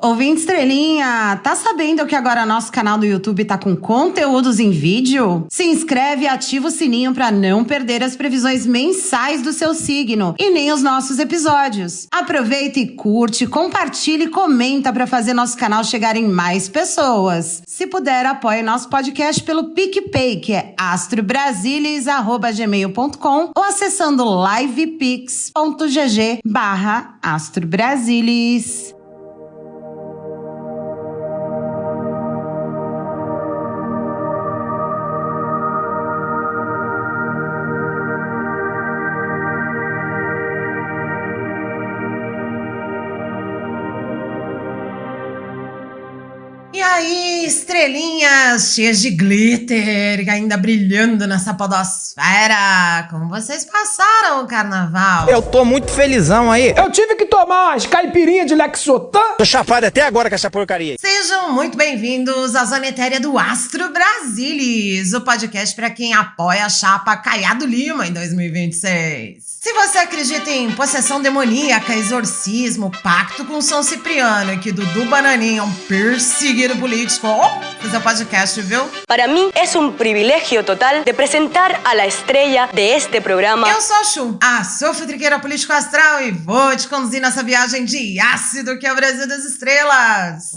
Ouvinte Estrelinha, tá sabendo que agora nosso canal do YouTube tá com conteúdos em vídeo? Se inscreve e ativa o sininho pra não perder as previsões mensais do seu signo e nem os nossos episódios. Aproveita e curte, compartilha e comenta pra fazer nosso canal chegar em mais pessoas. Se puder, apoie nosso podcast pelo PicPay, que é astrobrasilis@gmail.com ou acessando livepix.gg/astrobrasilis. E aí, estrelinhas cheias de glitter, ainda brilhando nessa podosfera. Como vocês passaram o carnaval? Eu tô muito felizão aí. Eu tive que tomar umas caipirinhas de Lexotan. Tô chapado até agora com essa porcaria. Sejam muito bem-vindos à Zona Etérea do Astro Brasilis, o podcast para quem apoia a chapa Caiado Lima em 2026. Se você acredita em possessão demoníaca, exorcismo, pacto com São Cipriano e que Dudu Bananinha é um perseguido político, esse é o podcast, viu? Para mim, é um privilégio total de apresentar a la estrella de este programa. Eu sou a Chu, a sua futriqueira político astral, e vou te conduzir nessa viagem de ácido que é o Brasil das Estrelas.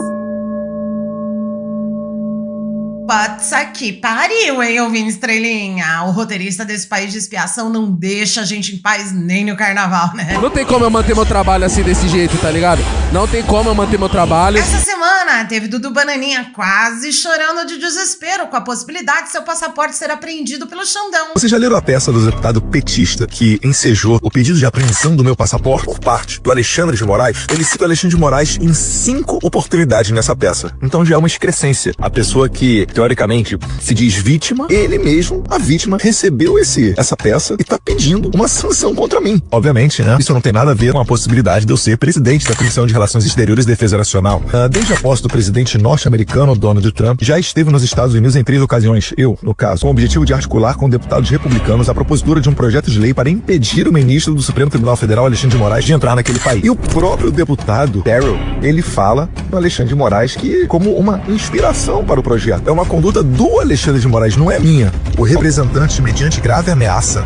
Puta que pariu, hein, ouvindo estrelinha? O roteirista desse país de expiação não deixa a gente em paz nem no carnaval, né? Não tem como eu manter meu trabalho assim desse jeito, tá ligado? Não tem como eu manter meu trabalho. Essa semana teve Dudu Bananinha quase chorando de desespero com a possibilidade de seu passaporte ser apreendido pelo Xandão. Vocês já leram a peça do deputado petista que ensejou o pedido de apreensão do meu passaporte por parte do Alexandre de Moraes? Ele cita o Alexandre de Moraes em 5 oportunidades nessa peça. Então já é uma excrescência. A pessoa que teoricamente se diz vítima, ele mesmo, a vítima, recebeu essa peça e tá pedindo uma sanção contra mim. Obviamente, né? Isso não tem nada a ver com a possibilidade de eu ser presidente da Comissão de Relações Exteriores e Defesa Nacional. Desde a posse do presidente norte-americano Donald Trump, já esteve nos Estados Unidos em 3 ocasiões. Eu, no caso, com o objetivo de articular com deputados republicanos a propositura de um projeto de lei para impedir o ministro do Supremo Tribunal Federal, Alexandre de Moraes, de entrar naquele país. E o próprio deputado Darrell, ele fala do Alexandre de Moraes que como uma inspiração para o projeto. É uma conduta do Alexandre de Moraes, não é minha. O representante, mediante grave ameaça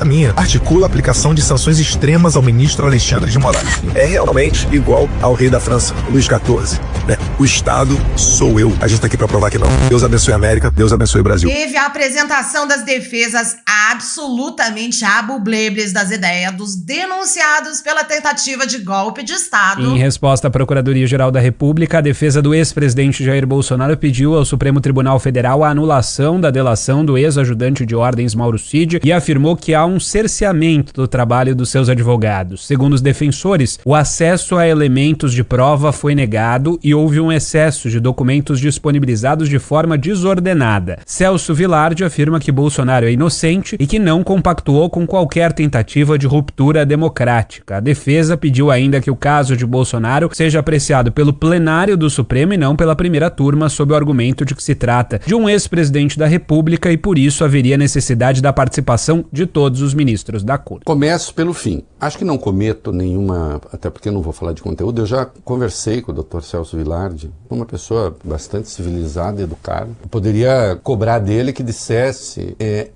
minha, articula a aplicação de sanções extremas ao ministro Alexandre de Moraes. É realmente igual ao rei da França, Luís XIV, né? O Estado sou eu. A gente tá aqui pra provar que não. Deus abençoe a América, Deus abençoe o Brasil. Teve a apresentação das defesas absolutamente abublebles das ideias dos denunciados pela tentativa de golpe de Estado. Em resposta à Procuradoria-Geral da República, a defesa do ex-presidente Jair Bolsonaro pediu ao Supremo Tribunal Federal a anulação da delação do ex-ajudante de ordens Mauro Cid e afirmou que há um cerceamento do trabalho dos seus advogados. Segundo os defensores, o acesso a elementos de prova foi negado e houve um excesso de documentos disponibilizados de forma desordenada. Celso Vilardi afirma que Bolsonaro é inocente e que não compactuou com qualquer tentativa de ruptura democrática. A defesa pediu ainda que o caso de Bolsonaro seja apreciado pelo plenário do Supremo e não pela primeira turma, sob o argumento de que se trata de um ex-presidente da República e por isso haveria necessidade da participação de todos os ministros da Corte. Começo pelo fim. Acho que não cometo nenhuma, até porque eu não vou falar de conteúdo, eu já conversei com o Dr. Celso Vilardi, uma pessoa bastante civilizada e educada. Eu poderia cobrar dele que dissesse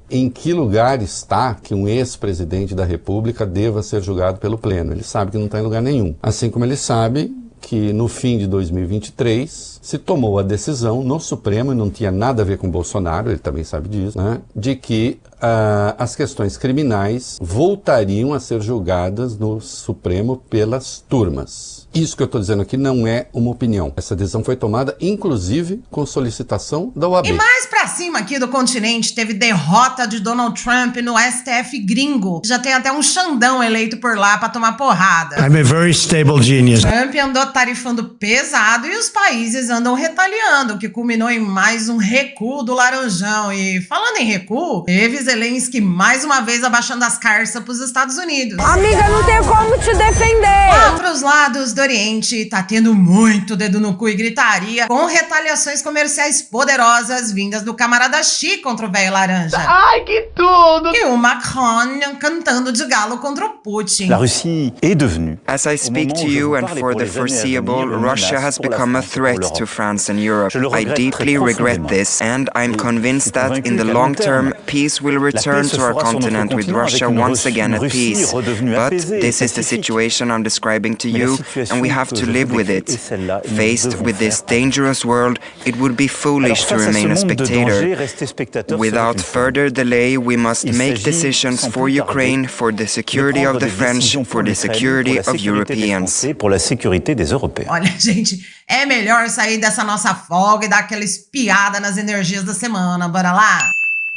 em que lugar está que um ex-presidente da República deva ser julgado pelo Pleno. Ele sabe que não está em lugar nenhum. Assim como ele sabe que no fim de 2023 se tomou a decisão no Supremo, e não tinha nada a ver com Bolsonaro, ele também sabe disso, né, de que as questões criminais voltariam a ser julgadas no Supremo pelas turmas. Isso que eu estou dizendo aqui não é uma opinião. Essa decisão foi tomada, inclusive, com solicitação da OAB. E mais pra cima aqui do continente, teve derrota de Donald Trump no STF gringo. Já tem até um Xandão eleito por lá pra tomar porrada. I'm a very stable genius. Trump andou tarifando pesado e os países andam retaliando, o que culminou em mais um recuo do Laranjão. E falando em recuo, teve Zelensky mais uma vez abaixando as carças pros Estados Unidos. Amiga, não tem como te defender. Lá pros lados do Oriente tá tendo muito dedo no cu e gritaria, com retaliações comerciais poderosas vindas do camarada Xi contra o velho laranja. Ai, que tudo! E o Macron cantando de galo contra o Putin. La Russie est devenue. As I speak to you and for the foreseeable, Russia has become a threat to France and Europe. I deeply regret this, and I'm convinced that in the long term, peace will return to our continent with Russia once again at peace. But this is the situation I'm describing to you, and we have to live with it. Faced with this dangerous world, it would be foolish to remain a spectator. Without further delay, we must make decisions for Ukraine, for the security of the French, for the security of Europeans. Olha, gente, é melhor sair dessa nossa folga e dar aquela espiada nas energias da semana. Bora lá?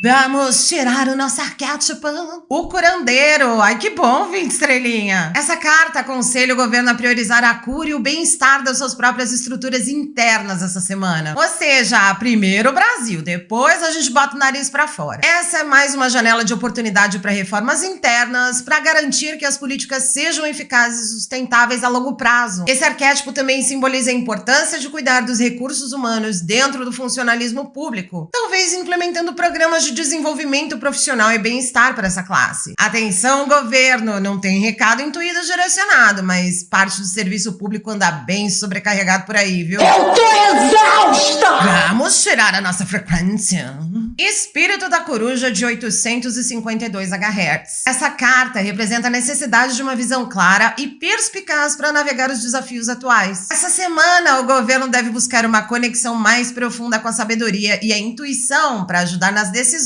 Vamos tirar o nosso arquétipo, o curandeiro. Ai, que bom, 20 estrelinha. Essa carta aconselha o governo a priorizar a cura e o bem-estar das suas próprias estruturas internas essa semana. Ou seja, primeiro o Brasil, depois a gente bota o nariz pra fora. Essa é mais uma janela de oportunidade para reformas internas, para garantir que as políticas sejam eficazes e sustentáveis a longo prazo. Esse arquétipo também simboliza a importância de cuidar dos recursos humanos dentro do funcionalismo público, talvez implementando programas de desenvolvimento profissional e bem-estar para essa classe. Atenção, governo, não tem recado intuído direcionado, mas parte do serviço público anda bem sobrecarregado por aí, viu? Eu tô exausta! Vamos tirar a nossa frequência. Espírito da Coruja de 852 Hz. Essa carta representa a necessidade de uma visão clara e perspicaz para navegar os desafios atuais. Essa semana, o governo deve buscar uma conexão mais profunda com a sabedoria e a intuição para ajudar nas decisões.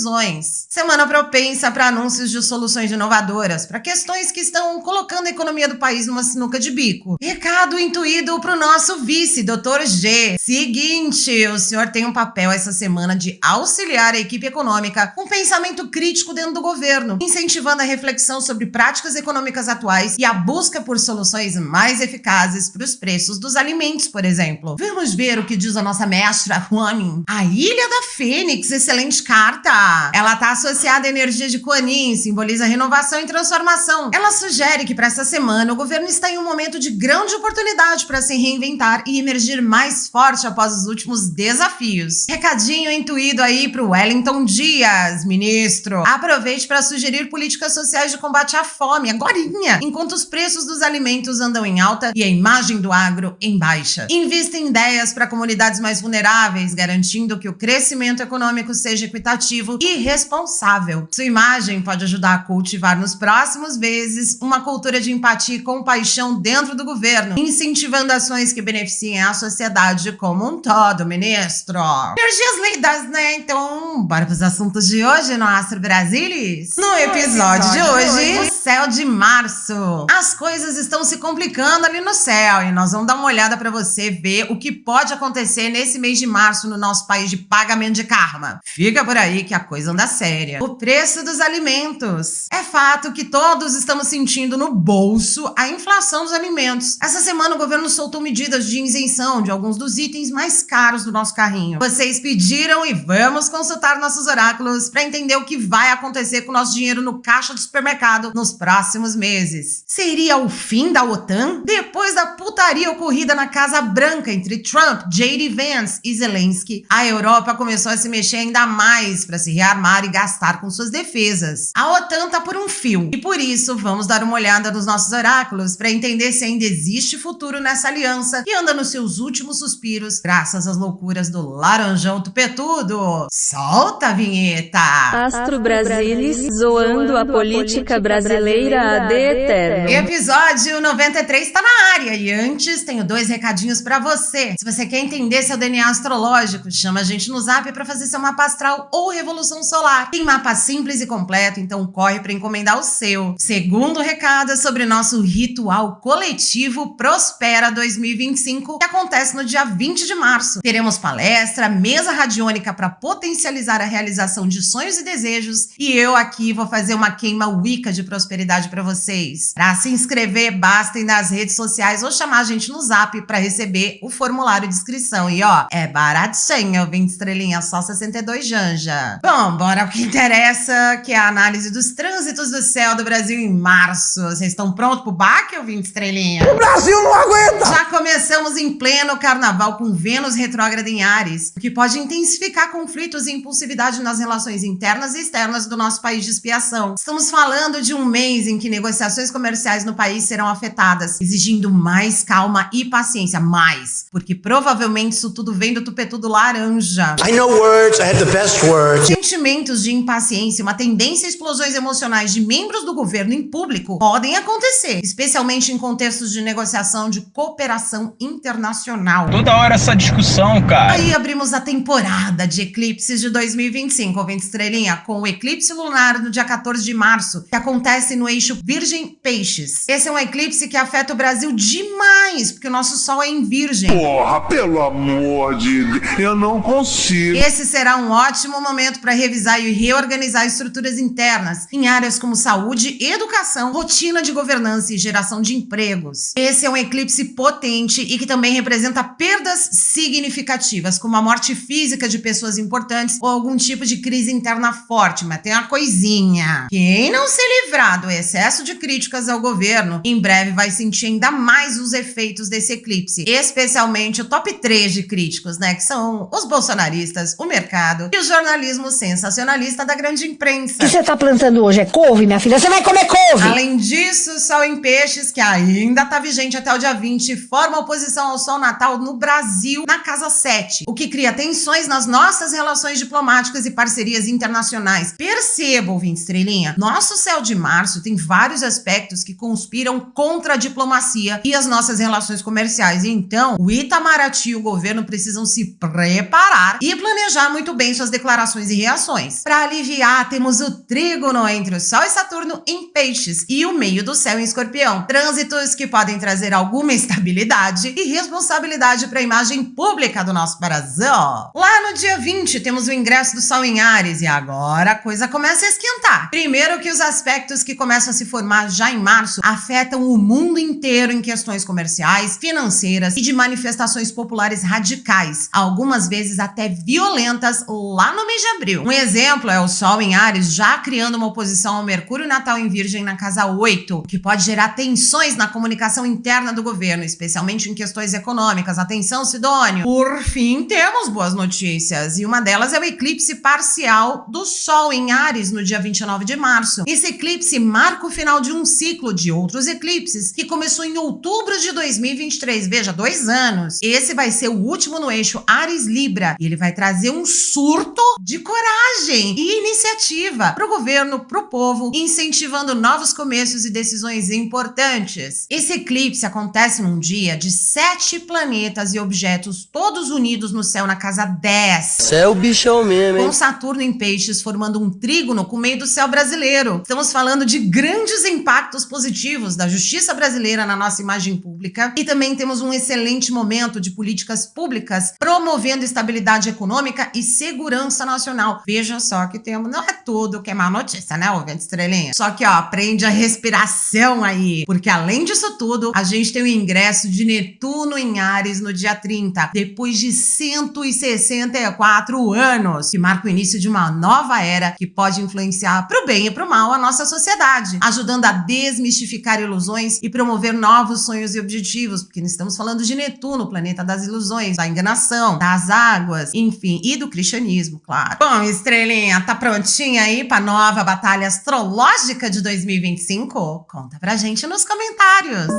Semana propensa para anúncios de soluções inovadoras para questões que estão colocando a economia do país numa sinuca de bico. Recado intuído para o nosso vice, Dr. G. Seguinte, o senhor tem um papel essa semana de auxiliar a equipe econômica com pensamento crítico dentro do governo, incentivando a reflexão sobre práticas econômicas atuais e a busca por soluções mais eficazes para os preços dos alimentos, por exemplo. Vamos ver o que diz a nossa mestra, Juanin. A Ilha da Fênix, excelente carta. Ela está associada à energia de Kuan-Yin, simboliza renovação e transformação. Ela sugere que para essa semana o governo está em um momento de grande oportunidade para se reinventar e emergir mais forte após os últimos desafios. Recadinho intuído aí para o Wellington Dias, ministro. Aproveite para sugerir políticas sociais de combate à fome, agorinha, enquanto os preços dos alimentos andam em alta e a imagem do agro em baixa. Invista em ideias para comunidades mais vulneráveis, garantindo que o crescimento econômico seja equitativo e responsável. Sua imagem pode ajudar a cultivar nos próximos meses uma cultura de empatia e compaixão dentro do governo, incentivando ações que beneficiem a sociedade como um todo, ministro. Energias lidas, né? Então, bora pros assuntos de hoje no Astro Brasilis? No episódio de hoje, o céu de março. As coisas estão se complicando ali no céu e nós vamos dar uma olhada pra você ver o que pode acontecer nesse mês de março no nosso país de pagamento de karma. Fica por aí que a coisa anda séria. O preço dos alimentos. É fato que todos estamos sentindo no bolso a inflação dos alimentos. Essa semana o governo soltou medidas de isenção de alguns dos itens mais caros do nosso carrinho. Vocês pediram e vamos consultar nossos oráculos para entender o que vai acontecer com o nosso dinheiro no caixa do supermercado nos próximos meses. Seria o fim da OTAN? Depois da putaria ocorrida na Casa Branca entre Trump, J.D. Vance e Zelensky, a Europa começou a se mexer ainda mais para se rearmar e gastar com suas defesas. A OTAN tá por um fio e por isso vamos dar uma olhada nos nossos oráculos para entender se ainda existe futuro nessa aliança que anda nos seus últimos suspiros graças às loucuras do Laranjão Tupetudo. Solta a vinheta! Astro Brasilis, zoando a política brasileira ad eterno. Episódio 93 tá na área e antes tenho 2 recadinhos pra você. Se você quer entender seu DNA astrológico, chama a gente no Zap pra fazer seu mapa astral ou revolução solar. Tem mapa simples e completo, então corre pra encomendar o seu. Segundo recado é sobre nosso ritual coletivo Prospera 2025, que acontece no dia 20 de março. Teremos palestra, mesa radiônica pra potencializar viabilizar a realização de sonhos e desejos, e eu aqui vou fazer uma queima Wicca de prosperidade para vocês. Para se inscrever, basta ir nas redes sociais ou chamar a gente no Zap para receber o formulário de inscrição. E ó, é baratinho, 20 estrelinhas, só 62 janja. Bom, bora ao que interessa, que é a análise dos trânsitos do céu do Brasil em março. Vocês estão prontos pro baque ou 20 estrelinhas? O Brasil não aguenta! Já começamos em pleno carnaval com Vênus retrógrada em Áries, o que pode intensificar conflitos e impulsividade nas relações internas e externas do nosso país de expiação. Estamos falando de um mês em que negociações comerciais no país serão afetadas, exigindo mais calma e paciência. Mais, porque provavelmente isso tudo vem do tupetudo laranja. I know words, I have the best words. Sentimentos de impaciência e uma tendência a explosões emocionais de membros do governo em público podem acontecer, especialmente em contextos de negociação de cooperação internacional. Toda hora essa discussão, cara. Aí abrimos a temporada de eclipses de 2025, 20 estrelinha, com o eclipse lunar no dia 14 de março, que acontece no eixo Virgem-Peixes. Esse é um eclipse que afeta o Brasil demais, porque o nosso Sol é em Virgem. Porra, pelo amor de Deus, eu não consigo. Esse será um ótimo momento para revisar e reorganizar estruturas internas em áreas como saúde, educação, rotina de governança e geração de empregos. Esse é um eclipse potente e que também representa perdas significativas, como a morte física de pessoas importantes ou algum tipo de crise interna forte. Mas tem uma coisinha: quem não se livrar do excesso de críticas ao governo, em breve vai sentir ainda mais os efeitos desse eclipse, especialmente o top 3 de críticos, né, que são os bolsonaristas, o mercado e o jornalismo sensacionalista da grande imprensa. O que você tá plantando hoje? É couve, minha filha? Você vai comer couve! Além disso, o Sol em Peixes, que ainda tá vigente até o dia 20, forma oposição ao Sol natal no Brasil, na casa 7, o que cria tensões nas nossas relações diplomáticas e parcerias internacionais. Perceba, ouvinte estrelinha, nosso céu de março tem vários aspectos que conspiram contra a diplomacia e as nossas relações comerciais. Então, o Itamaraty e o governo precisam se preparar e planejar muito bem suas declarações e reações. Para aliviar, temos o trígono entre o Sol e Saturno em Peixes e o meio do céu em Escorpião. Trânsitos que podem trazer alguma estabilidade e responsabilidade para a imagem pública do nosso Brasil. Lá no dia 20, temos o ingresso do Sol em Áries e agora a coisa começa a esquentar. Primeiro que os aspectos que começam a se formar já em março afetam o mundo inteiro em questões comerciais, financeiras e de manifestações populares radicais, algumas vezes até violentas lá no mês de abril. Um exemplo é o Sol em Áries já criando uma oposição ao Mercúrio natal em Virgem na casa 8, que pode gerar tensões na comunicação interna do governo, especialmente em questões econômicas. Atenção, Sidônio! Por fim, temos boas notícias, e uma delas é o eclipse parcial do Sol em Áries no dia 29 de março. Esse eclipse marca o final de um ciclo de outros eclipses que começou em outubro de 2023, veja, 2 anos. Esse vai ser o último no eixo Áries-Libra e ele vai trazer um surto de coragem e iniciativa para o governo, para o povo, incentivando novos começos e decisões importantes. Esse eclipse acontece num dia de 7 planetas e objetos todos unidos no céu na casa 10. Céu bichão mesmo, hein? Com Saturno em Peixes formando um trígono com o meio do céu brasileiro. Estamos falando de grandes impactos positivos da justiça brasileira na nossa imagem pública e também temos um excelente momento de políticas públicas promovendo estabilidade econômica e segurança nacional. Veja só que temos, não é tudo que é má notícia, né, ouvinte estrelinha? Só que, ó, prende a respiração aí, porque além disso tudo, a gente tem o ingresso de Netuno em Áries no dia 30, depois de 164 anos, que marca o início de uma nova era que pode influenciar pro bem e pro mal a nossa sociedade, ajudando a desmistificar ilusões e promover novos sonhos e objetivos, porque estamos falando de Netuno, o planeta das ilusões, da enganação, das águas, enfim, e do cristianismo, claro. Bom, estrelinha, tá prontinha aí pra nova batalha astrológica de 2025? Conta pra gente nos comentários.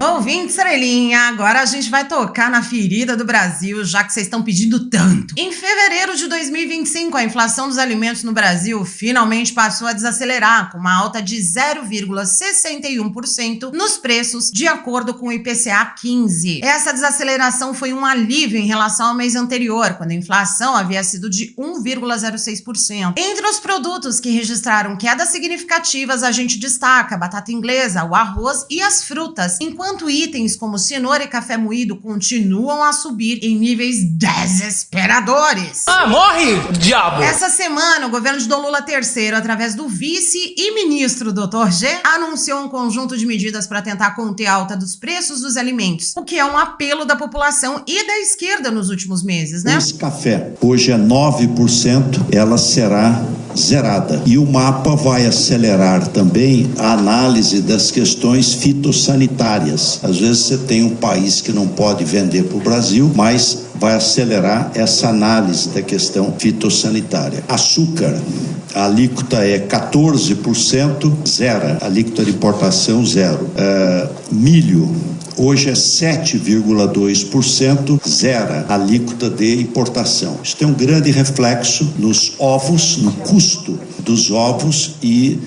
Ouvinte estrelinha, agora a gente vai tocar na ferida do Brasil, já que vocês estão pedindo tanto. Em fevereiro de 2025, a inflação dos alimentos no Brasil finalmente passou a desacelerar, com uma alta de 0,61% nos preços, de acordo com o IPCA 15. Essa desaceleração foi um alívio em relação ao mês anterior, quando a inflação havia sido de 1,06%. Entre os produtos que registraram quedas significativas, a gente destaca a batata inglesa, o arroz e as frutas, enquanto enquanto itens como cenoura e café moído continuam a subir em níveis desesperadores. Ah, morre, diabo! Essa semana, o governo de Dom Lula III, através do vice e ministro Dr. G, anunciou um conjunto de medidas para tentar conter a alta dos preços dos alimentos, o que é um apelo da população e da esquerda nos últimos meses, né? Esse café, hoje é 9%, ela será zerada. E o mapa vai acelerar também a análise das questões fitossanitárias. Às vezes você tem um país que não pode vender para o Brasil, mas vai acelerar essa análise da questão fitossanitária. Açúcar, a alíquota é 14%, zero. A alíquota de importação, zero. Milho, hoje é 7,2%, zero a alíquota de importação. Isso tem um grande reflexo nos ovos, no custo dos ovos e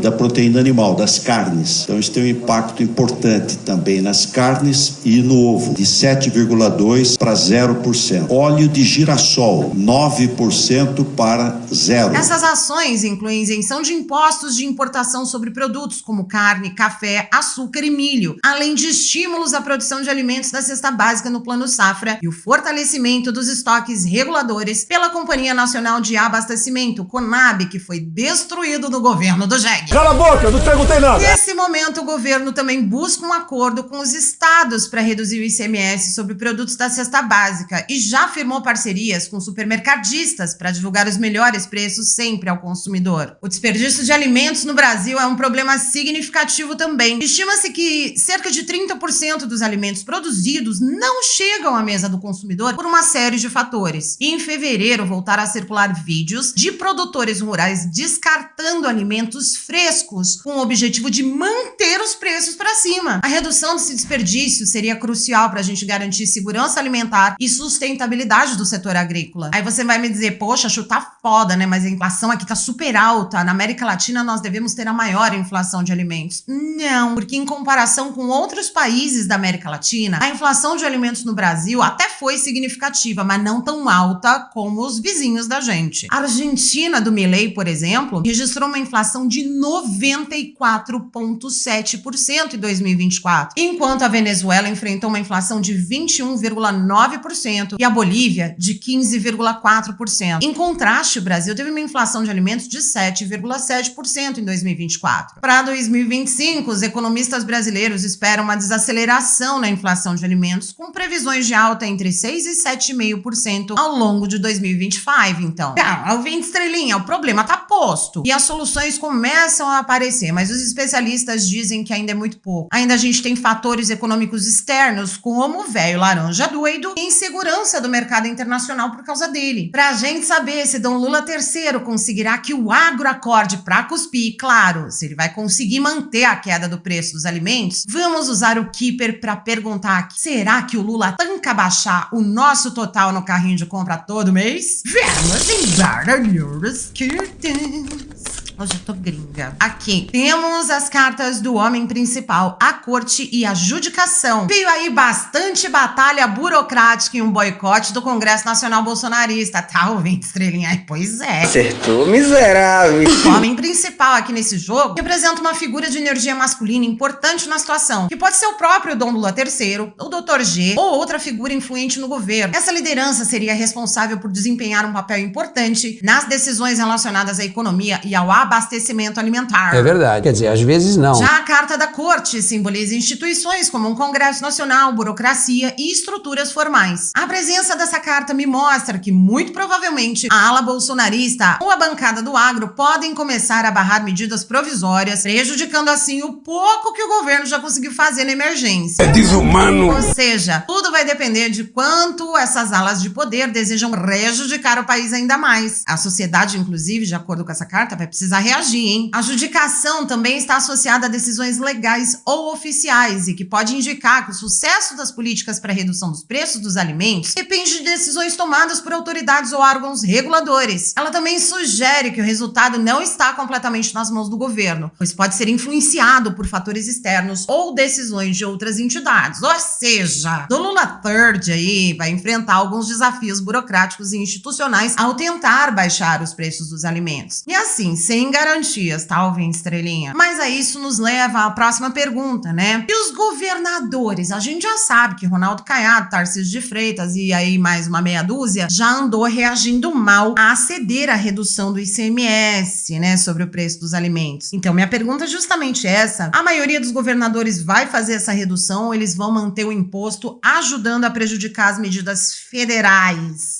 da proteína animal, das carnes. Então isso tem um impacto importante também nas carnes e no ovo, de 7,2% para 0%. Óleo de girassol, 9% para 0%. Essas ações incluem isenção de impostos de importação sobre produtos como carne, café, açúcar e milho, além de estímulos à produção de alimentos da cesta básica no Plano Safra e o fortalecimento dos estoques reguladores pela Companhia Nacional de Abastecimento, CONAB, que foi destruído no governo do Jegue. Cala a boca, eu não perguntei nada. Nesse momento, o governo também busca um acordo com os estados para reduzir o ICMS sobre produtos da cesta básica e já firmou parcerias com supermercadistas para divulgar os melhores preços sempre ao consumidor. O desperdício de alimentos no Brasil é um problema significativo também. Estima-se que cerca de 30% dos alimentos produzidos não chegam à mesa do consumidor por uma série de fatores. E em fevereiro voltaram a circular vídeos de produtores rurais descartando alimentos frescos com o objetivo de manter os preços para cima. A redução desse desperdício seria crucial para a gente garantir segurança alimentar e sustentabilidade do setor agrícola. Aí você vai me dizer, poxa, chutar foda, né? Mas a inflação aqui tá super alta. Na América Latina nós devemos ter a maior inflação de alimentos. Não, porque em comparação com outros países da América Latina, a inflação de alimentos no Brasil até foi significativa, mas não tão alta como os vizinhos da gente. A Argentina do Milei, por exemplo, registrou uma inflação de 94,7% em 2024, enquanto a Venezuela enfrentou uma inflação de 21,9% e a Bolívia de 15,4%. Em contraste, o Brasil teve uma inflação de alimentos de 7,7% em 2024. Para 2025, os economistas brasileiros esperam uma desaceleração na inflação de alimentos, com previsões de alta entre 6% e 7,5% ao longo de 2025, então. O 20 estrelinha, o problema tá posto. E as soluções começam a aparecer, mas os especialistas dizem que ainda é muito pouco. Ainda a gente tem fatores econômicos externos, como o velho laranja doido e insegurança do mercado internacional por causa dele. Pra gente saber se Dom Lula III conseguirá que o agro acorde pra cuspir, claro, se ele vai conseguir manter a queda do preço dos alimentos, vamos usar o Keeper pra perguntar aqui, será que o Lula tanca baixar o nosso total no carrinho de compra todo mês? Vamos embora, News Curtains. Hoje eu tô gringa. Aqui temos as cartas do homem principal, a corte e a judicação. Veio aí bastante batalha burocrática e um boicote do Congresso Nacional Bolsonarista. Tá ouvindo, estrelinha? Ai, pois é. Acertou, miserável. O homem principal aqui nesse jogo representa uma figura de energia masculina importante na situação, que pode ser o próprio Dom Lula III, o Dr. G ou outra figura influente no governo. Essa liderança seria responsável por desempenhar um papel importante nas decisões relacionadas à economia e ao abastecimento alimentar. É verdade. Quer dizer, às vezes não. Já a carta da corte simboliza instituições como um Congresso Nacional, burocracia e estruturas formais. A presença dessa carta me mostra que, muito provavelmente, a ala bolsonarista ou a bancada do agro podem começar a barrar medidas provisórias, prejudicando assim o pouco que o governo já conseguiu fazer na emergência. É desumano. Ou seja, tudo vai depender de quanto essas alas de poder desejam prejudicar o país ainda mais. A sociedade, inclusive, de acordo com essa carta, vai precisar reagir, hein? A judicação também está associada a decisões legais ou oficiais e que pode indicar que o sucesso das políticas para redução dos preços dos alimentos depende de decisões tomadas por autoridades ou órgãos reguladores. Ela também sugere que o resultado não está completamente nas mãos do governo, pois pode ser influenciado por fatores externos ou decisões de outras entidades. Ou seja, Dom Lula III aí vai enfrentar alguns desafios burocráticos e institucionais ao tentar baixar os preços dos alimentos. E assim, sem sem garantias, tá, ouvinte estrelinha? Mas aí isso nos leva à próxima pergunta, né? E os governadores? A gente já sabe que Ronaldo Caiado, Tarcísio de Freitas e aí mais uma meia dúzia já andou reagindo mal a ceder à redução do ICMS, né, sobre o preço dos alimentos. Então, minha pergunta é justamente essa. A maioria dos governadores vai fazer essa redução ou eles vão manter o imposto, ajudando a prejudicar as medidas federais?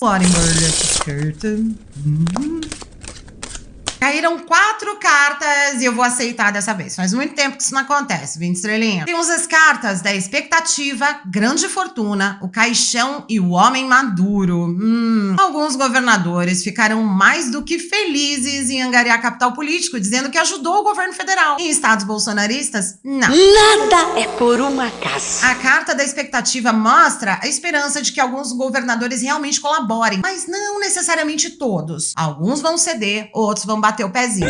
Caíram 4 cartas e eu vou aceitar dessa vez. Faz muito tempo que isso não acontece, 20 estrelinha. Temos as cartas da expectativa, grande fortuna, o caixão e o homem maduro. Alguns governadores ficaram mais do que felizes em angariar capital político, dizendo que ajudou o governo federal. Em estados bolsonaristas, não. Nada é por um acaso. A carta da expectativa mostra a esperança de que alguns governadores realmente colaborem, mas não necessariamente todos. Alguns vão ceder, outros vão bater o pezinho.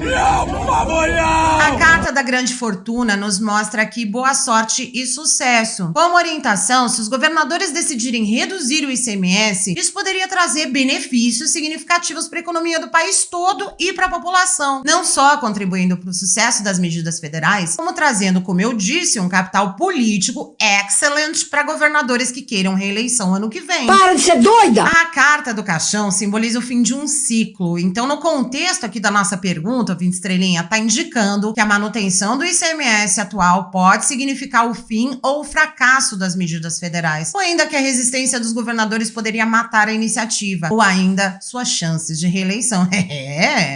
Não, por favor, não! A carta da grande fortuna nos mostra aqui boa sorte e sucesso. Como orientação, se os governadores decidirem reduzir o ICMS, isso poderia trazer benefícios significativos para a economia do país todo e para a população. Não só contribuindo para o sucesso das medidas federais, como trazendo, como eu disse, um capital político excelente para governadores que queiram reeleição ano que vem. Para de ser doida! A carta do caixão simboliza o fim de um ciclo. Então, no contexto aqui da nossa pergunta, 20 estrelinha, tá indicando que a manutenção do ICMS atual pode significar o fim ou o fracasso das medidas federais, ou ainda que a resistência dos governadores poderia matar a iniciativa, ou ainda suas chances de reeleição.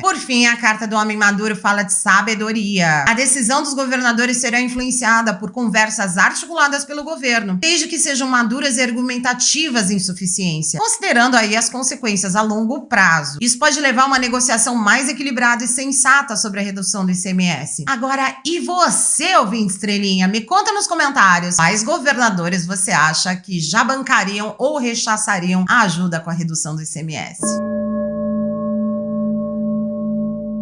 Por fim, a carta do homem maduro fala de sabedoria. A decisão dos governadores será influenciada por conversas articuladas pelo governo, desde que sejam maduras e argumentativas em suficiência, considerando aí as consequências a longo prazo. Isso pode levar a uma negociação mais equilibrada e sensata sobre a redução do ICMS. Agora, e você, ouvinte estrelinha? Me conta nos comentários quais governadores você acha que já bancariam ou rechaçariam a ajuda com a redução do ICMS.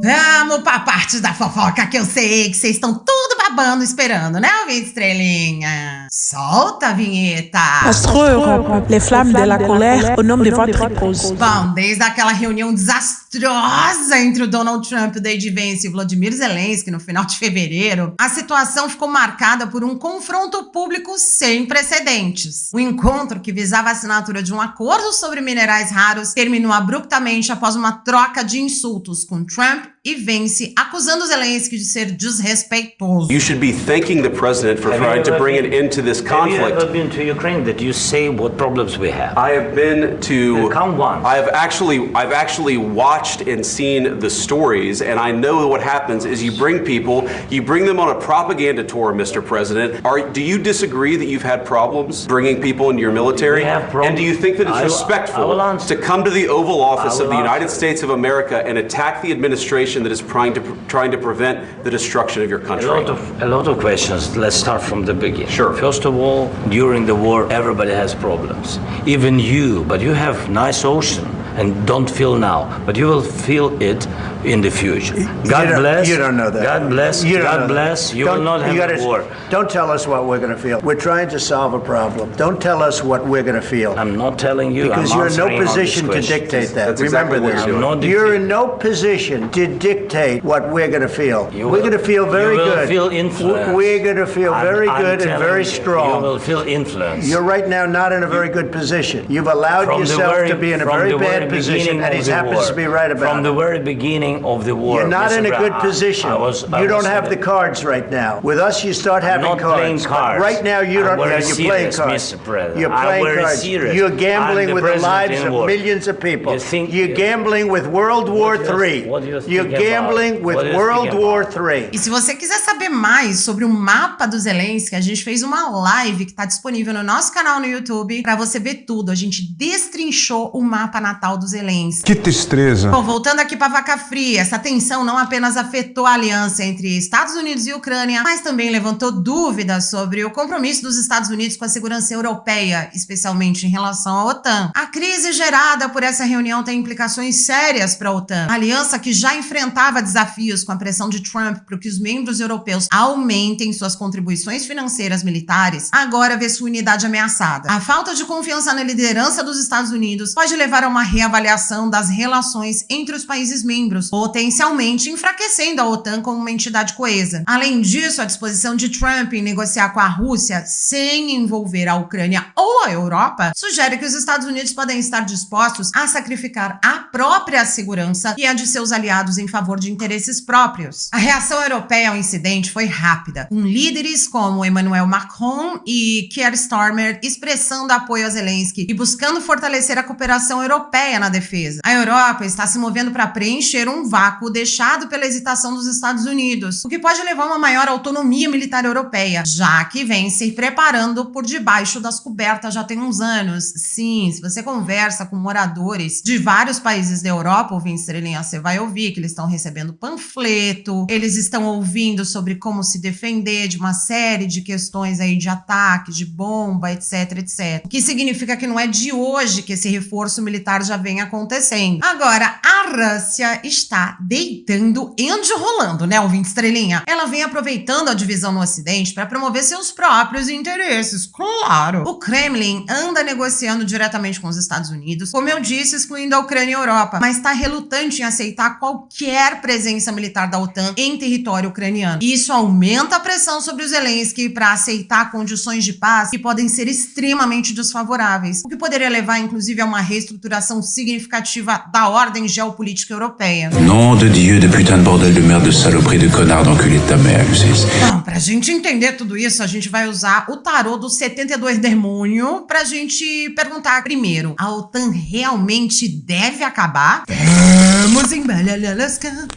Vamos pra parte da fofoca que eu sei que vocês estão tudo babando esperando, né, ouvinte estrelinha? Solta a vinheta! Les flammes de la colère au nom de votre épouse. Bom, desde aquela reunião desastrosa entre o Donald Trump, o J.D. Vance e o Vladimir Zelensky no final de fevereiro, a situação ficou marcada por um confronto público sem precedentes. O encontro, que visava a assinatura de um acordo sobre minerais raros, terminou abruptamente após uma troca de insultos com Trump e Vance, acusando Zelensky de ser desrespeitoso. You should be thanking the president for trying to bring an end to this conflict. Have you ever been to Ukraine that you say what problems we have? I have been to. Count one. I've actually watched and seen the stories, and I know what happens is you bring them on a propaganda tour, Mr. President. Do you disagree that you've had problems bringing people into your military? We have problems. And do you think that it's respectful to come to the Oval Office of the United States of America and attack the administration that is trying to prevent the destruction of your country? A lot of questions. Let's start from the beginning. Sure. First of all, during the war, everybody has problems. Even you, but you have nice ocean and don't feel now, but you will feel it in the future. God bless. You don't know that. God bless. God bless. You will not have a war. Don't tell us what we're going to feel. We're trying to solve a problem. Don't tell us what we're going to feel. I'm not telling you. Because you're in no position to dictate that. That's Remember exactly this. You're in no position to dictate what we're going to feel. We're going to feel very good. You will feel influence. We're going to feel very good and very strong. You will feel influence. You're right now not in a very good position. You've allowed yourself to be in a very bad position, and he happens to be right about it. From the very beginning of the war. You're not in a good position. You don't have the cards right now. With us, you start having cards. But right now, you don't. You're playing cards. You're playing cards. You're gambling with the lives of millions of people. You're gambling with World War III. You're gambling with World War III. E se você quiser saber mais sobre o mapa do Zelensky, a gente fez uma live que está disponível no nosso canal no YouTube para você ver tudo. A gente destrinchou o mapa natal do Zelensky. Que tristeza. Bom, voltando aqui para Vaca Fria. Fria, essa tensão não apenas afetou a aliança entre Estados Unidos e Ucrânia, mas também levantou dúvidas sobre o compromisso dos Estados Unidos com a segurança europeia, especialmente em relação à OTAN. A crise gerada por essa reunião tem implicações sérias para a OTAN. A aliança, que já enfrentava desafios com a pressão de Trump para que os membros europeus aumentem suas contribuições financeiras militares, agora vê sua unidade ameaçada. A falta de confiança na liderança dos Estados Unidos pode levar a uma reavaliação das relações entre os países membros, potencialmente enfraquecendo a OTAN como uma entidade coesa. Além disso, a disposição de Trump em negociar com a Rússia sem envolver a Ucrânia ou a Europa sugere que os Estados Unidos podem estar dispostos a sacrificar a própria segurança e a de seus aliados em favor de interesses próprios. A reação europeia ao incidente foi rápida, com líderes como Emmanuel Macron e Keir Starmer expressando apoio a Zelensky e buscando fortalecer a cooperação europeia na defesa. A Europa está se movendo para preencher um vácuo deixado pela hesitação dos Estados Unidos, o que pode levar a uma maior autonomia militar europeia, já que vem se preparando por debaixo das cobertas já tem uns anos. Sim, se você conversa com moradores de vários países da Europa, ouvinte estrelinha, você vai ouvir que eles estão recebendo panfleto, eles estão ouvindo sobre como se defender de uma série de questões aí de ataque, de bomba, etc, etc. O que significa que não é de hoje que esse reforço militar já vem acontecendo. Agora, a Rússia está deitando e rolando, né, ouvinte estrelinha? Ela vem aproveitando a divisão no Ocidente para promover seus próprios interesses, claro. O Kremlin anda negociando diretamente com os Estados Unidos, como eu disse, excluindo a Ucrânia e a Europa, mas está relutante em aceitar qualquer presença militar da OTAN em território ucraniano. Isso aumenta a pressão sobre o Zelensky para aceitar condições de paz que podem ser extremamente desfavoráveis, o que poderia levar, inclusive, a uma reestruturação significativa da ordem geopolítica europeia. Nom de Dieu, de putain de bordel de merde, de saloperie, de connard, d'enculé de ta mère, vocês. Bom, pra gente entender tudo isso, a gente vai usar o tarô dos 72 demônios pra gente perguntar primeiro, a OTAN realmente deve acabar? Vamos embaralhar as cartas.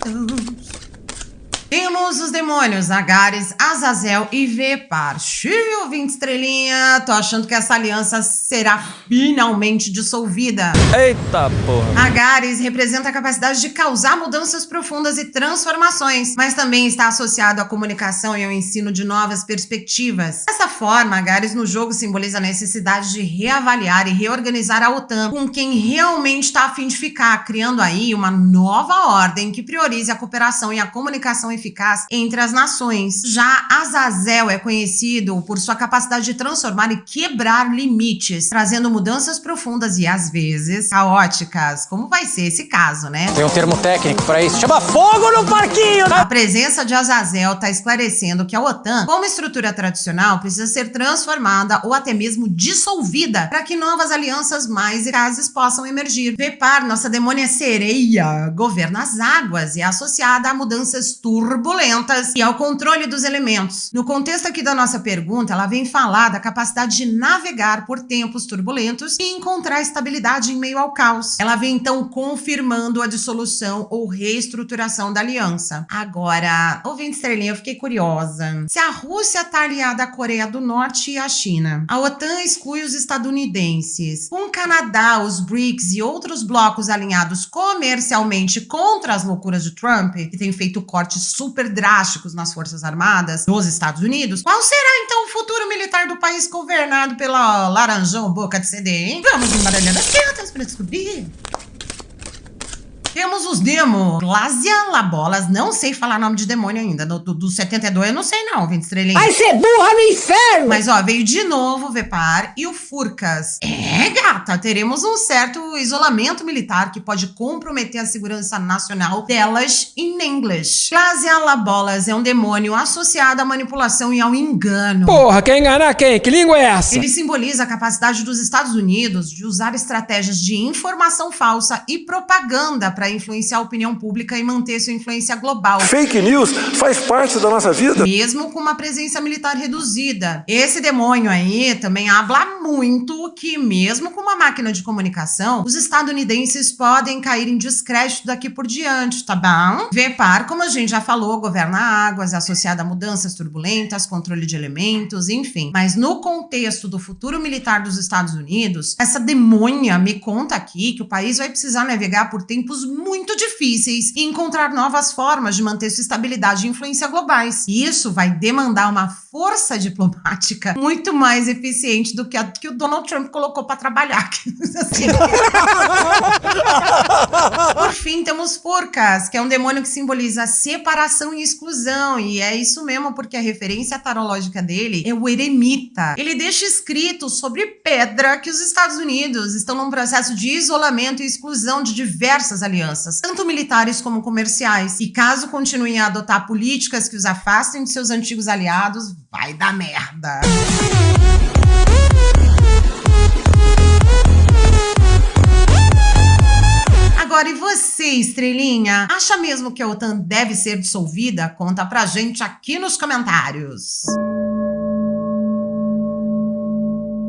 Temos os demônios Agares, Azazel e Vepar. Xiii, ouvinte estrelinha, tô achando que essa aliança será finalmente dissolvida. Eita porra. Agares representa a capacidade de causar mudanças profundas e transformações, mas também está associado à comunicação e ao ensino de novas perspectivas. Dessa forma, Agares no jogo simboliza a necessidade de reavaliar e reorganizar a OTAN com quem realmente está a fim de ficar, criando aí uma nova ordem que priorize a cooperação e a comunicação eficaz entre as nações. Já Azazel é conhecido por sua capacidade de transformar e quebrar limites, trazendo mudanças profundas e, às vezes, caóticas, como vai ser esse caso, né? Tem um termo técnico para isso, chama fogo no parquinho, né? A presença de Azazel está esclarecendo que a OTAN, como estrutura tradicional, precisa ser transformada ou até mesmo dissolvida para que novas alianças mais eficazes possam emergir. Vepar, nossa demônia sereia, governa as águas e é associada a mudanças turbulentas e ao controle dos elementos. No contexto aqui da nossa pergunta, ela vem falar da capacidade de navegar por tempos turbulentos e encontrar estabilidade em meio ao caos. Ela vem então confirmando a dissolução ou reestruturação da aliança. Agora, ouvinte estrelinha, eu fiquei curiosa. Se a Rússia está aliada à Coreia do Norte e à China, a OTAN exclui os estadunidenses, com o Canadá, os BRICS e outros blocos alinhados comercialmente contra as loucuras de Trump, que tem feito cortes super drásticos nas Forças Armadas dos Estados Unidos, qual será então o futuro militar do país governado pela Laranjão Boca de CD, hein? Vamos embaralhar as cartas para descobrir. Temos os demos. Glásia Labolas, não sei falar nome de demônio ainda. Do 72 eu não sei não, vem de estrelinha. Vai ser burra no inferno! Mas ó, veio de novo o Vepar e o Furcas. É, gata, teremos um certo isolamento militar que pode comprometer a segurança nacional delas em inglês. Glásia Labolas é um demônio associado à manipulação e ao engano. Porra, quer enganar quem? Que língua é essa? Ele simboliza a capacidade dos Estados Unidos de usar estratégias de informação falsa e propaganda para influenciar a opinião pública e manter sua influência global. Fake news faz parte da nossa vida. Mesmo com uma presença militar reduzida. Esse demônio aí também habla muito que, mesmo com uma máquina de comunicação, os estadunidenses podem cair em descrédito daqui por diante, tá bom? Vepar, como a gente já falou, governa águas, é associada a mudanças turbulentas, controle de elementos, enfim. Mas no contexto do futuro militar dos Estados Unidos, essa demônia me conta aqui que o país vai precisar navegar por tempos muito difíceis e encontrar novas formas de manter sua estabilidade e influência globais. E isso vai demandar uma força diplomática muito mais eficiente do que a que o Donald Trump colocou para trabalhar. Por fim, temos Furcas, que é um demônio que simboliza separação e exclusão. E é isso mesmo, porque a referência tarológica dele é o eremita. Ele deixa escrito sobre pedra que os Estados Unidos estão num processo de isolamento e exclusão de diversas alianças, tanto militares como comerciais. E caso continuem a adotar políticas que os afastem de seus antigos aliados, vai dar merda. Agora, e você, estrelinha? Acha mesmo que a OTAN deve ser dissolvida? Conta pra gente aqui nos comentários.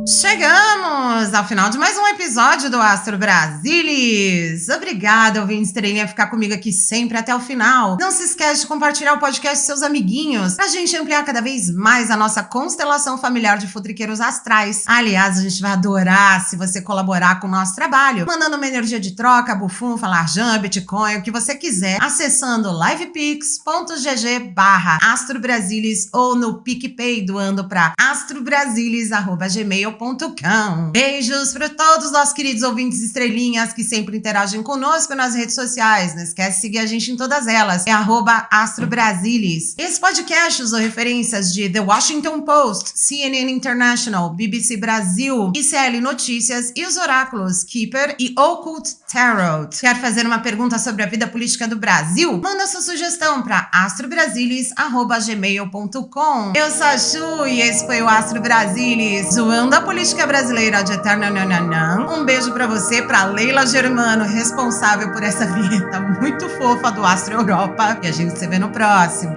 Chegamos ao final de mais um episódio do Astro Brasilis. Obrigada, ouvinte estrelinha, ficar comigo aqui sempre até o final. Não se esquece de compartilhar o podcast com seus amiguinhos, pra gente ampliar cada vez mais a nossa constelação familiar de futriqueiros astrais. Aliás, a gente vai adorar se você colaborar com o nosso trabalho, mandando uma energia de troca, bufum, falarjam, bitcoin, o que você quiser, acessando livepix.gg/astrobrasilis ou no PicPay, doando pra astrobrasilis@gmail.com. Beijos para todos os nossos queridos ouvintes estrelinhas que sempre interagem conosco nas redes sociais. Não esquece de seguir a gente em todas elas. É @astrobrasilis. Esse podcast usou referências de The Washington Post, CNN International, BBC Brasil, ICL Notícias e os oráculos Keeper e Occult Tarot. Quer fazer uma pergunta sobre a vida política do Brasil? Manda sua sugestão para astrobrasilis@gmail.com. Eu sou a Chu e esse foi o Astro Brasilis, zoando a política brasileira de eterno nananã. Um beijo pra você, pra Leila Germano, responsável por essa vinheta muito fofa do Astro Europa. E a gente se vê no próximo.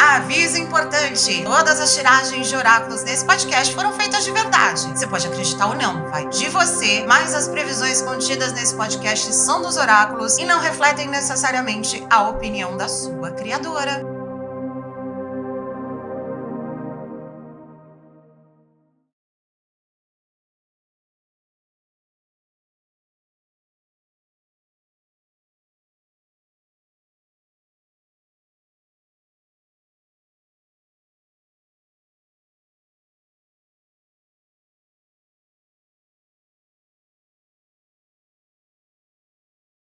Aviso importante: todas as tiragens de oráculos nesse podcast foram feitas de verdade. Você pode acreditar ou não, vai de você, mas as previsões contidas nesse podcast são dos oráculos e não refletem necessariamente a opinião da sua criadora.